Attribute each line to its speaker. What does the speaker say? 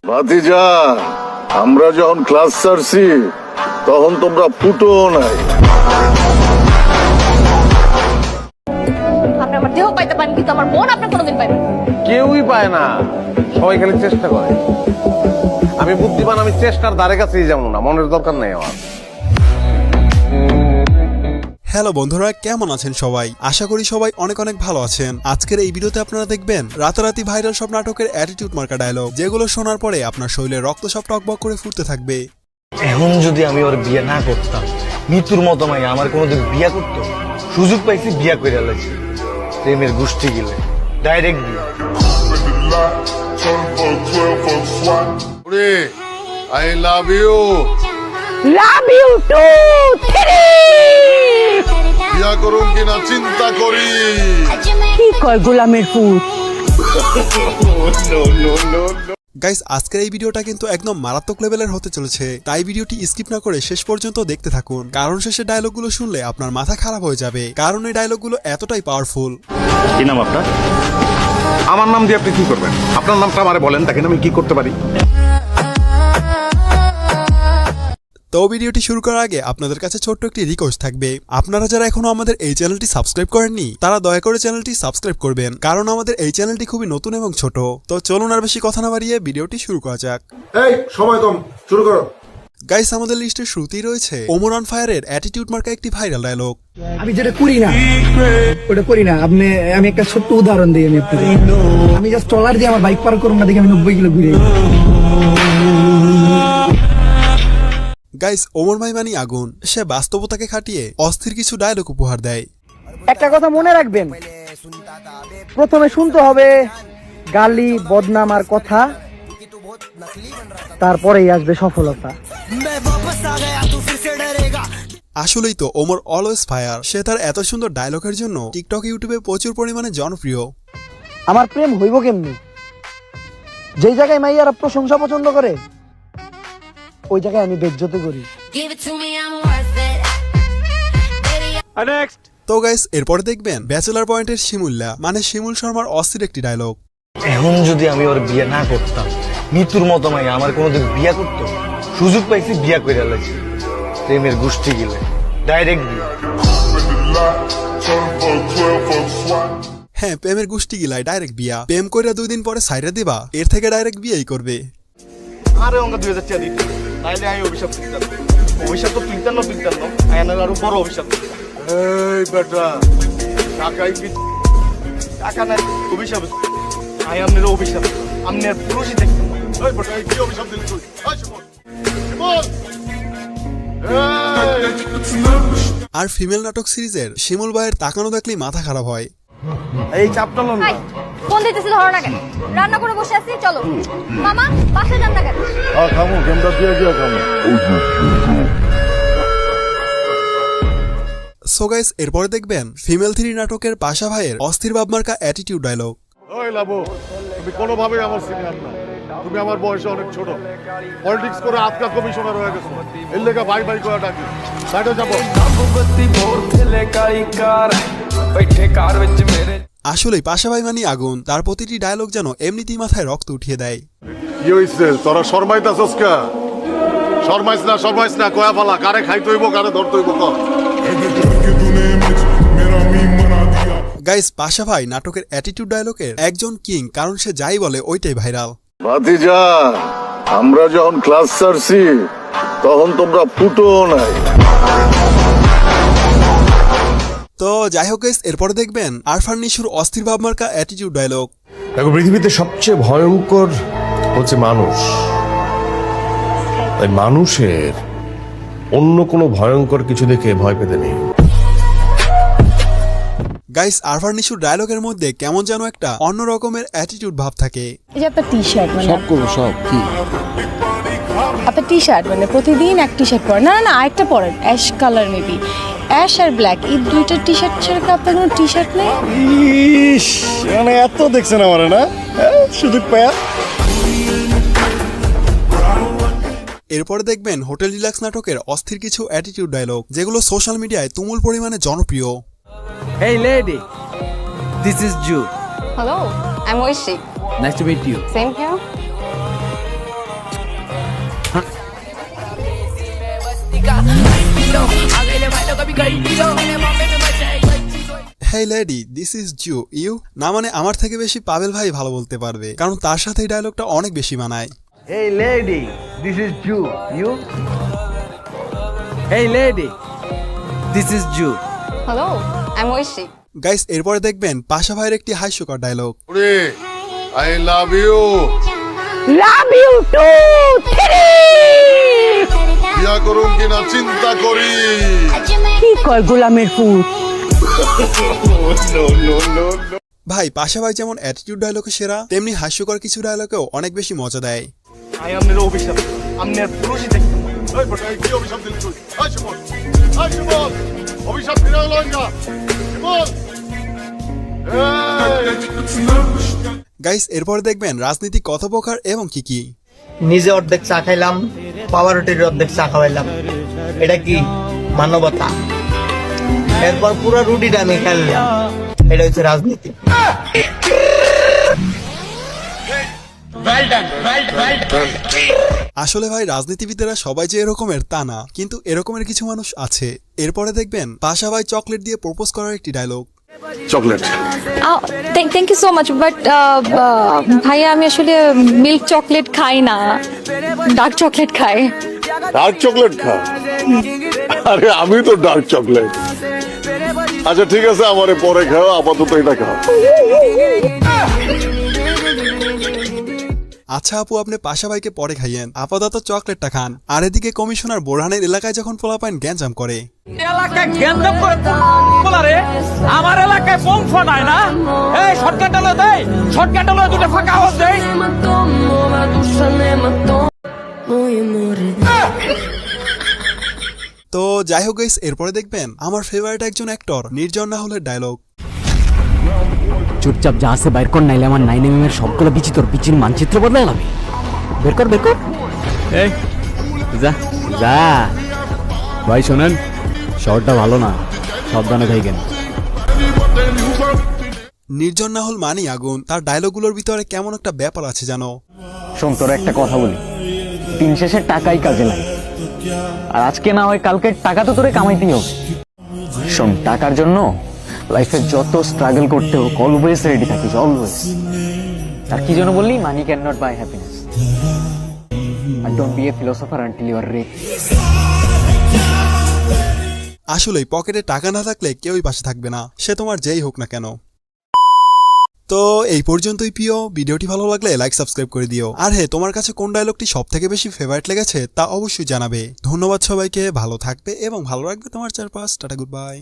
Speaker 1: ভাতিজা, আমরা যখন ক্লাস ছাড়ছি তখন তোমরা ফুটো নাই।
Speaker 2: আপনি আমার দেহ পাইতে পারেন কিন্তু আমার মন আপনি কোনোদিন পাইবেন না।
Speaker 3: কেউই পায় না, সবাই খালি চেষ্টা করে। আমি বুদ্ধিমান, আমি চেষ্টার ধারে কাছেই যাবো না, মনের দরকার নেই আমার।
Speaker 4: হ্যালো বন্ধুরা, কেমন আছেন সবাই? আশা করি সবাই অনেক অনেক ভালো আছেন। আজকের এই ভিডিওতে আপনারা দেখবেন রাতারাতি ভাইরাল সব নাটকের অ্যাটিটিউড মার্কা ডায়লগ, যেগুলো শোনার পরে আপনার শরীরে রক্ত সব টকবক করে ফুটতে থাকবে।
Speaker 5: এখন যদি আমি ওর বিয়ে না করতাম, মৃত্যুর মতো মাই আমার কোনোদিন বিয়ে করতো। সুযোগ পাইছি, বিয়া করে আলাইছি। প্রেমের গোষ্ঠী গিলে ডাইরেক্ট বিয়ে।
Speaker 1: I love you.
Speaker 2: Love you too.
Speaker 1: বিয়া করুন কিনা চিন্তা করি।
Speaker 2: কি কয় গোলামের পুত?
Speaker 4: গাইস, আজকের এই ভিডিওটা কিন্তু একদম মারাত্মক লেভেলের হতে চলেছে, তাই ভিডিওটি স্কিপ না করে শেষ পর্যন্ত দেখতে থাকুন, কারণ শেষে ডায়লগগুলো শুনলে আপনার মাথা খারাপ হয়ে যাবে, কারণ এই ডায়লগগুলো এতটাই পাওয়ারফুল।
Speaker 6: কি নাম আপনার?
Speaker 3: আমার নাম দিয়ে আপনি কি করবেন? আপনার নামটা আমারে বলেন, দেখেন আমি কি করতে পারি।
Speaker 4: তো ভিডিওটি শুরু করার আগে আপনাদের কাছে ছোট্ট একটি রিকোয়েস্ট থাকবে, আপনারা যারা এখনো আমাদের এই চ্যানেলটি সাবস্ক্রাইব করেননি তারা দয়া করে চ্যানেলটি সাবস্ক্রাইব করবেন, কারণ আমাদের এই চ্যানেলটি খুবই নতুন এবং ছোট। তো চলুন আর বেশি কথা না বাড়িয়ে ভিডিওটি শুরু করা যাক।
Speaker 1: এই সময় কম, শুরু করো।
Speaker 4: গাইস, আমাদের লিস্টের শুরুতেই রয়েছে ওমর অন ফায়ারের অ্যাটিটিউড মার্কা একটি ভাইরাল ডায়লগ।
Speaker 7: আমি যেটা করি না ওটা করি না। আমি একটা ছোট্ট উদাহরণ দিই। আমি জাস্ট ট্রলার দিয়ে আমার বাইক পার করুন না দেখে আমি 90 কিলো ঘুরে।
Speaker 4: গাইস, ওমর ভাই মানি আগুন, সে বাস্তবতাকে খাটিয়ে অস্থির কিছু ডায়লগ উপহার দেয়।
Speaker 7: একটা কথা মনে রাখবেন, প্রথমে শুনতে হবে গালি, বদনাম আর কথা, তারপরেই আসবে সফলতা।
Speaker 4: আসলেই তো ওমর অলওয়েজ ফায়ার। সে তার এত সুন্দর ডায়লগের জন্য টিকটক, ইউটিউবে প্রচুর পরিমাণে জনপ্রিয়।
Speaker 7: আমার প্রেম হইব কেমনি? যেই জায়গায় মাইয়ারা প্রশংসা পছন্দ করে ওই জায়গায় আমি বেজ্জতি করি।
Speaker 4: তো গাইস, এরপরে দেখবেন ব্যাচেলার পয়েন্টের শিমুল্লা মানে শিমুল শর্মার অস্থির একটি ডায়লগ।
Speaker 5: এখন যদি আমি ওর বিয়ে না করতাম, মৃত্যুর মতো মাই আমার কোনোদিন বিয়ে করতো। সুযোগ পাইছি, বিয়া করে আলাইছি। প্রেমের গোষ্ঠী গিলে ডাইরেক্ট বিয়ে।
Speaker 4: হ্যাঁ, প্রেমের গোষ্ঠী গিলায় ডাইরেক্ট বিয়া। প্রেম কইরা 2 দিন পরে সাইরা দিবা, এর থেকে ডাইরেক্ট বিয়েই করবে।
Speaker 3: আরে অঙ্কা 2000 টাকা দিতে, তাইলে আমি অভিশাপ দিতাম। অভিশাপ তো তুলতাম আয়ানের আরো বড় অভিশাপ।
Speaker 1: এই বেটা, টাকাই কি?
Speaker 3: টাকা নাই, অভিশাপ। আই আমনের অভিশাপ, আমনে পুরুষই দেখতাম।
Speaker 1: এই বেটা, এই কি অভিশাপ দিলি তুই? এই শিমুল, শিমুল! এই!
Speaker 4: আর ফিমেল নাটক সিরিজের শিমুল ভাইয়ের তাকানো দেখলেই মাথা খারাপ হয়।
Speaker 3: এই চাপটা লন না।
Speaker 2: ফোন দিতেছি, ধরো না কেন? রান্না করে বসে আছি, চলো। মামা বাসে যান না কেন?
Speaker 1: খামু, গেমটা দিয়ে খামু।
Speaker 4: সো গাইস, এরপরে দেখবেন ফিমেল 3 নাটকের পাশা ভাইয়ের অস্থির ভাবমার্কা অ্যাটিটিউড ডায়লগ।
Speaker 1: ওই লাবু, তুমি কোনোভাবেই আমার সিনিয়র না। তুমি আমার বয়সে অনেক ছোট। পলিটিক্স করে আজকা কমিশনার হয়ে গেছো। এর লেগে ভাই ভাই করে ডাকি। সাইডে যাবো।
Speaker 4: আসলেই পাশা ভাই মানি আগুন, তার প্রতিটি ডায়লগ যেন এমনিতেই মাথায় রক্ত উঠিয়ে দেয়।
Speaker 1: কি হইছে? তোরা শর্মাইতাছস কা? শর্মাইস না, কয়া ফালা। কারে খাইতে হইব, কারে ধরতে হইব কর।
Speaker 4: গাইস, পাশা ভাই নাটকের অ্যাটিটিউড ডায়লগের একজন কিং, কারণ সে যাই বলে ওইটাই ভাইরাল।
Speaker 1: ভাতিজা, আমরা যখন ক্লাস ছাড়ছি তখন তোমরা ফুটো নাই।
Speaker 4: তো যাই হোক গাইস, এরপরে দেখবেন আরফান নিশুর অস্থির ভাবমার্কা অ্যাটিটিউড ডায়লগ।
Speaker 8: দেখো, পৃথিবীতে সবচেয়ে ভয়ঙ্কর হচ্ছে মানুষ। তাই মানুষের অন্য কোনো ভয়ঙ্কর কিছু দেখে ভয় পেতে নেই।
Speaker 4: গাইস, আরফান নিশুর ডায়লগের মধ্যে কেমন যেন একটা অন্য রকমের অ্যাটিটিউড ভাব থাকে।
Speaker 9: এই যে আপনার টি-শার্ট, মানে
Speaker 8: সব করবো, সব কি
Speaker 9: আপনার টি-শার্ট মানে প্রতিদিন এক টি-শার্ট পরেন? না, আরেকটা পরেন, অ্যাশ কালার, মেবি অ্যাশ আর ব্ল্যাক, এই দুইটা টি-শার্ট ছাড়া কি আপনার কোনো টি-শার্ট নেই?
Speaker 8: ইস, মানে এত দেখছেন আমার না সুযোগ পায়া।
Speaker 4: এরপরে দেখবেন হোটেল ডিলাক্স নাটকের অস্থির কিছু অ্যাটিটিউড ডায়লগ, যেগুলো সোশ্যাল মিডিয়ায় তুমুল পরিমাণে জনপ্রিয়।
Speaker 10: Hey lady, this is Jude.
Speaker 2: হ্যালো, I'm Oishi.
Speaker 10: Nice to meet you.
Speaker 2: Same here.
Speaker 4: Hey lady, this is Jude you না মানে আমার থেকে বেশি পাবেল ভাই ভালো বলতে পারবে, কারণ তার সাথে এই ডায়লগটা অনেক বেশি মানায়।
Speaker 5: Hey lady, this is Jew. You?
Speaker 10: Hey lady, this is Jew.
Speaker 2: হ্যালো, আমি ঐশী।
Speaker 4: গাইস, এরপরে দেখবেন পাশা ভাইয়ের একটি হাস্যকর dialogue.
Speaker 1: I love you.
Speaker 9: Love you too
Speaker 1: বিয়া করুম কিনা চিন্তা করি।
Speaker 9: কি কয় গোলামের পুত।
Speaker 4: ভাই পাশা ভাই যেমন অ্যাটিটিউড ডায়লগে সেরা, তেমনি হাস্যকর কিছু ডায়লগেও অনেক বেশি মজা দেয়।
Speaker 5: I am the অভিশাপ। আমি আর পুরুষই দেখতে পাই।
Speaker 1: এই বেটা, এই কি অভিশাপ দিলি তুই? এই শিমুল, এই শিমুল, অভিশাপ ফিরে এলো না। শিমুল,
Speaker 4: গাইস, এরপরে দেখবেন রাজনীতি কত প্রকার এবং কি কি।
Speaker 7: নিজে অর্ধেক চা খাইলাম, পাওয়ারটির অর্ধেক চা খাওয়াইলাম, এটা কি মানবতা? এরপর পুরো রুটিটা আমি খেললাম, এটা হচ্ছে রাজনীতি।
Speaker 4: আসলে ভাই রাজনীতিবিদেরা সবাই যে এরকমের তা না, কিন্তু এরকমের কিছু মানুষ আছে। এরপরে দেখবেন পাশা ভাই চকলেট দিয়ে প্রপোজ করার একটি dialogue.
Speaker 1: Chocolate.
Speaker 2: Thank you so much, but ভাইয়া আমি আসলে মিল্ক চকলেট খাই না, ডার্ক চকলেট খাই।
Speaker 1: ডার্ক চকলেট খা? আরে আমি তো ডার্ক চকলেট। আচ্ছা ঠিক আছে, আমারে পরে খাও, আপাতত এটা খাও।
Speaker 4: আচ্ছা আপু, আপনি পাশা ভাইকে পরে খাইয়েন, আপাতত চকলেটটা খান। আর এদিকে কমিশনার বোরহানের এলাকায় যখন পোলাপাইন গ্যাঞ্জাম করে,
Speaker 10: এলাকায় গ্যাঞ্জাম করে বলারে, আমার এলাকায় বোম ফাটায় না। এই শর্টকাট হলো দেই, শর্টকাট হলো দুটো ফাঁকা আওয়াজ দেই।
Speaker 4: তো যাই হোক গাইস, এরপরে দেখবেন আমার ফেভারিট একজন অ্যাক্টর নির্জন রাহুলের ডায়লগ।
Speaker 10: চুপচাপ যা আছে বাইর কর, নাইলে আমার 9mm এর সবগুলো বিচি তোর বিচির মানচিত্র বদলায় যাবে। বের কর বের কর। এই যা যা। ভাই শোনেন, শহরটা ভালো না, সাবধানে থাকেন।
Speaker 4: নির্জন রাহুল মানি আগুন, তার ডায়লগগুলোর ভিতরে কেমন একটা ব্যাপার আছে জানো।
Speaker 10: শোন, তোর একটা কথা বলি, দিন শেষে টাকাই কাজে লাগে, আর আজকে না হয় কালকে টাকা তো তোরে কামাইতেই হবে। শোন, টাকার জন্য লাইফে যত স্ট্রাগল করতে হোক অলওয়েজ রেডি থাকিস, অলওয়েজ। আর কি যেন বললি, money can not buy happiness, আর don't be a philosopher until you are rich.
Speaker 4: আসলেই পকেটে টাকা না থাকলে কেউই পাশে থাকবে না, সে তোমার যেই হোক না কেন। তো এই পর্যন্তই প্রিয়, ভিডিওটি ভালো লাগলে লাইক সাবস্ক্রাইব করে দিও। আর হ্যাঁ, তোমার কাছে কোন ডায়লগটি সব থেকে বেশি ফেভারিট লেগেছে তা অবশ্যই জানাবে। ধন্যবাদ সবাইকে, ভালো থাকবে এবং ভালো রাখবে তোমার চারপাশ। Tata, good bye.